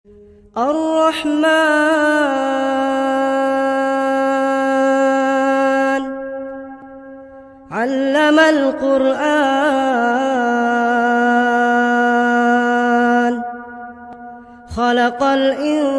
الرحمن علم القرآن خلق الإنسان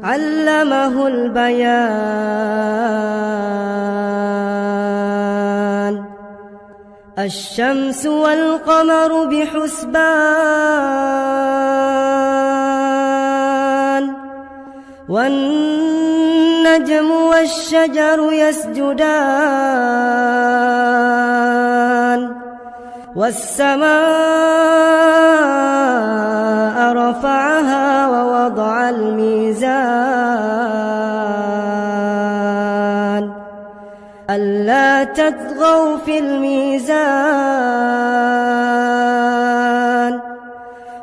علمه البيان الشمس والقمر بحسبان والنجم والشجر يسجدان والسماء رفعها ووضع الميزان ألا تطغوا في الميزان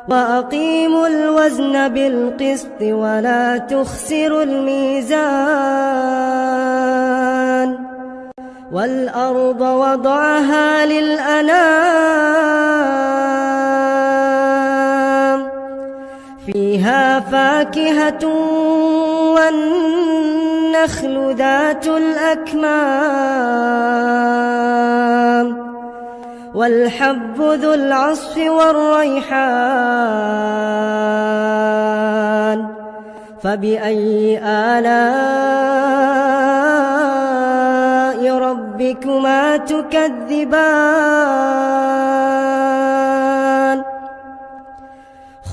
وأقيموا الوزن بالقسط ولا تخسروا الميزان والأرض وضعها للأنام فيها فاكهة والنخل ذات الأكمام والحب ذو العصف والريحان فبأي آلاء ربكما تكذبان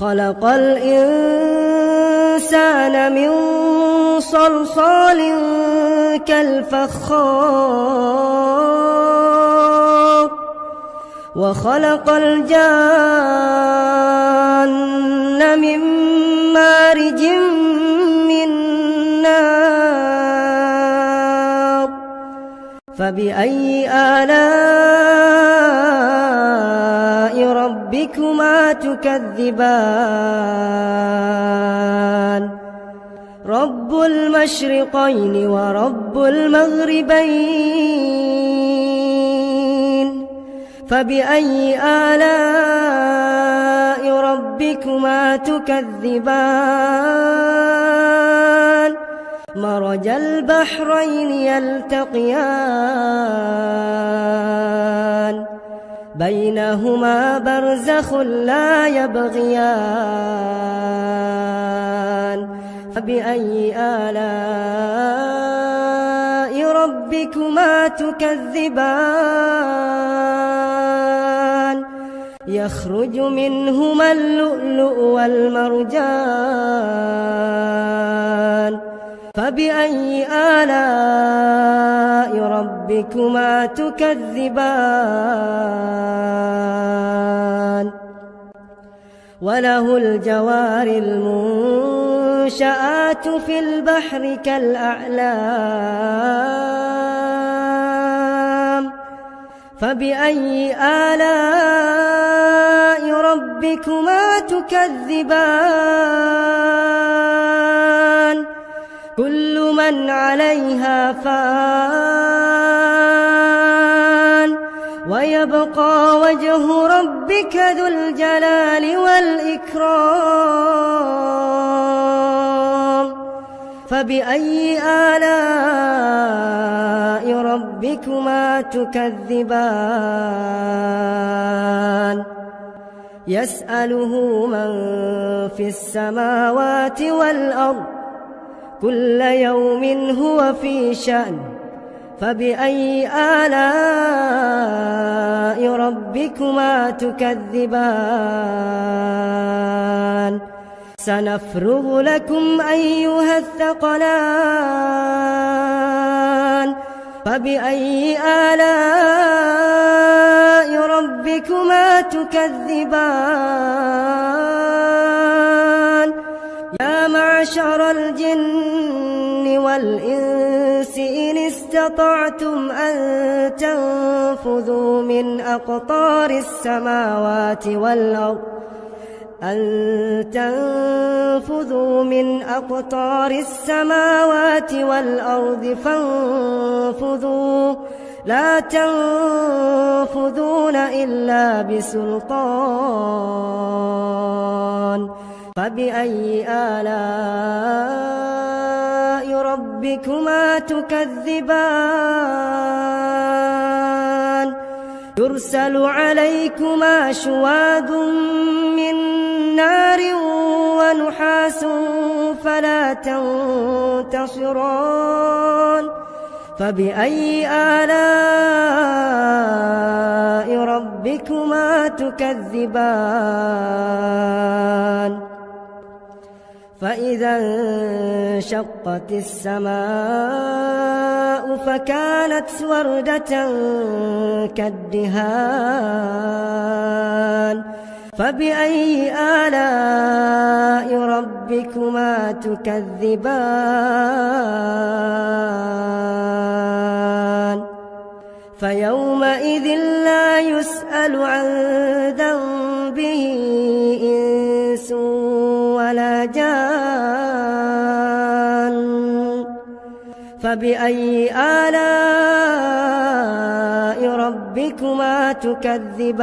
خلق الإنسان من صلصال كالفخار وخلق الجان من مارج من نار فبأي آلاء ربكما تكذبان رب المشرقين ورب المغربين فبأي آلاء ربكما تكذبان مرج البحرين يلتقيان بينهما برزخ لا يبغيان فبأي آلاء ربكما تكذبان يخرج منهما اللؤلؤ والمرجان فبأي آلاء ربكما تكذبان وله الجوار المنشآت في البحر كالأعلام فبأي آلاء ربكما تكذبان كل من عليها فان ويبقى وجه ربك ذو الجلال والإكرام فبأي آلاء ربكما تكذبان يسأله من في السماوات والأرض كل يوم هو في شأن فبأي آلاء ربكما تكذبان سنفرغ لكم أيها الثقلان فبأي آلاء ربكما تكذبان يا معشر الجن والإنس إن استطعتم أن تنفذوا من أقطار السماوات والأرض فانفذوا لا تنفذون إلا بسلطان فبأي آلاء ربكما تكذبان يرسل عليكما شواظ من نار ونحاس فلا تنتصران فبأي آلاء ربكما تكذبان فإذا انشقت السماء فكانت وردة كالدهان فبأي آلاء ربكما تكذبان فيومئذ لا يسأل عن ذنبه إنس ولا جان فبأي آلاء ربكما تكذبان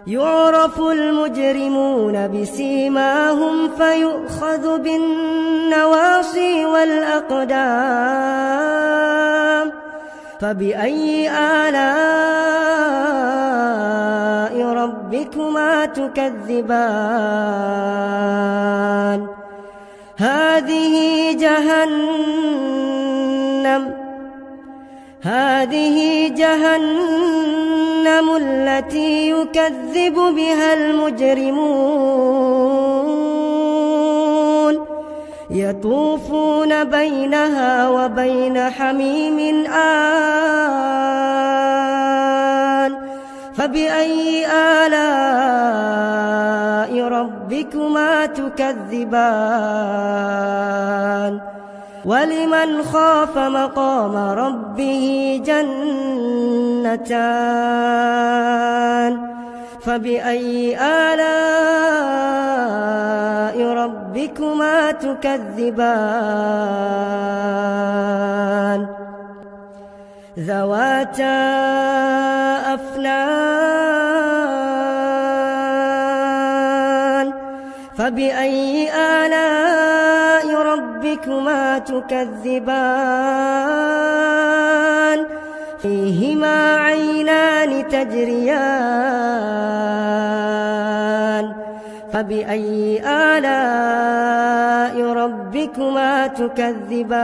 يعرف المجرمون بسيماهم فيؤخذ بالنواصي والأقدام فبأي آلاء ربكما تكذبان هذه جهنم التي يكذب بها المجرمون يطوفون بينها وبين حميم آن فبأي آلاء ربكما تكذبان ولمن خاف مقام ربه جنتان فبأي آلاء ربكما تكذبان ذواتا أفنان فبأي آلاء ربكما تكذبان فيهما عينان تجريان فبأي آلاء ربكما تكذبان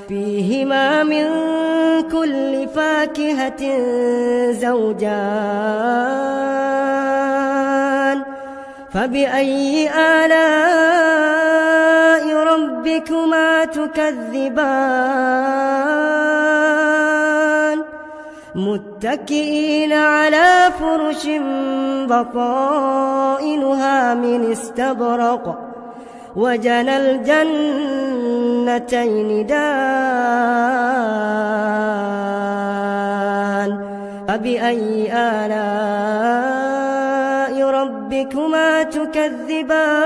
فيهما من كل فاكهة زوجان فبأي آلاء ربكما تكذبان متكئين على فرش بطائنها من استبرق وجنى الجنتين دان فبأي آلاء ربكما تكذبان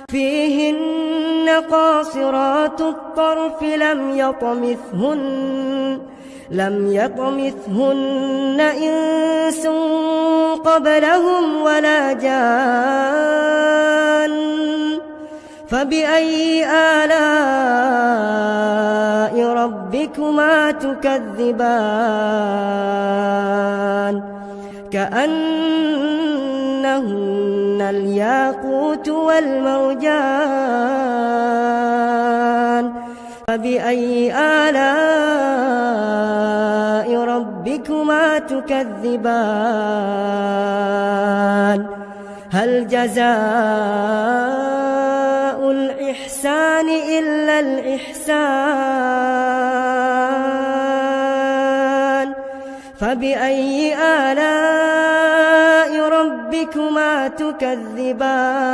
فيهن قاصرات الطرف لم يطمثهن إنس قبلهم ولا جان فبأي آلاء ربكما تكذبان كأنهن الياقوت والمرجان فبأي آلاء ربكما تكذبان هل جزاء الإحسان إلا الإحسان فبأي آلاء ربكما تكذبان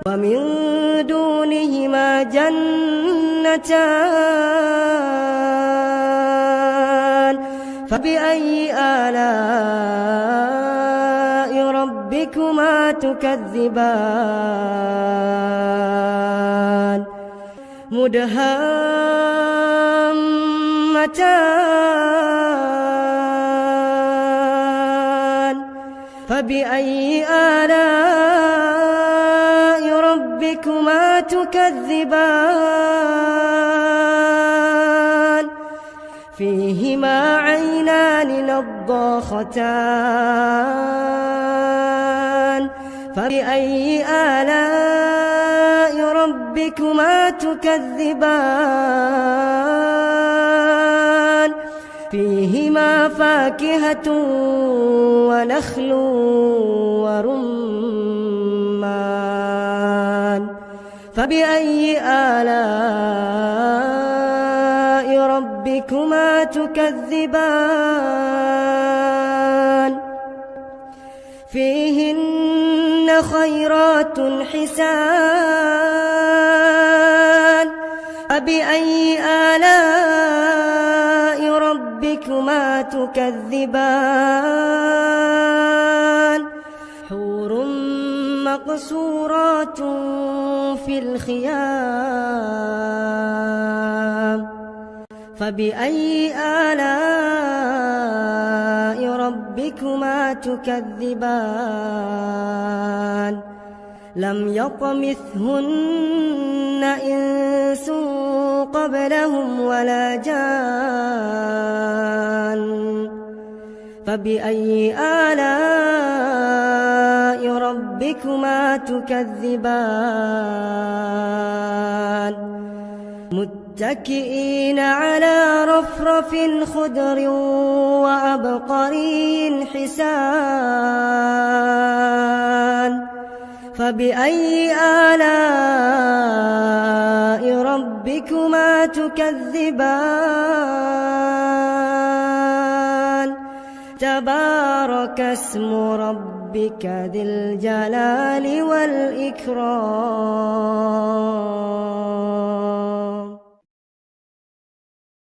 ومن دونهما جنتان فبأي آلاء ربكما ربكما تكذبان مدهامتان فبأي آلاء ربكما تكذبان فيهما عينان نضاختان فبأي آلاء ربكما تكذبان فيهما فاكهة ونخل ورمان فبأي آلاء ربكما تكذبان فيهن خيرات حسان فبأي آلاء ربكما تكذبان حور مقصورات في الخيام فبأي آلاء ربكما تكذبان لم يطمثهن إنس قبلهم ولا جان فبأي آلاء ربكما تكذبان متكئين على رفرف خضر وعبقري حسان فبأي آلاء ربكما تكذبان تبارك اسم ربك ذي الجلال والإكرام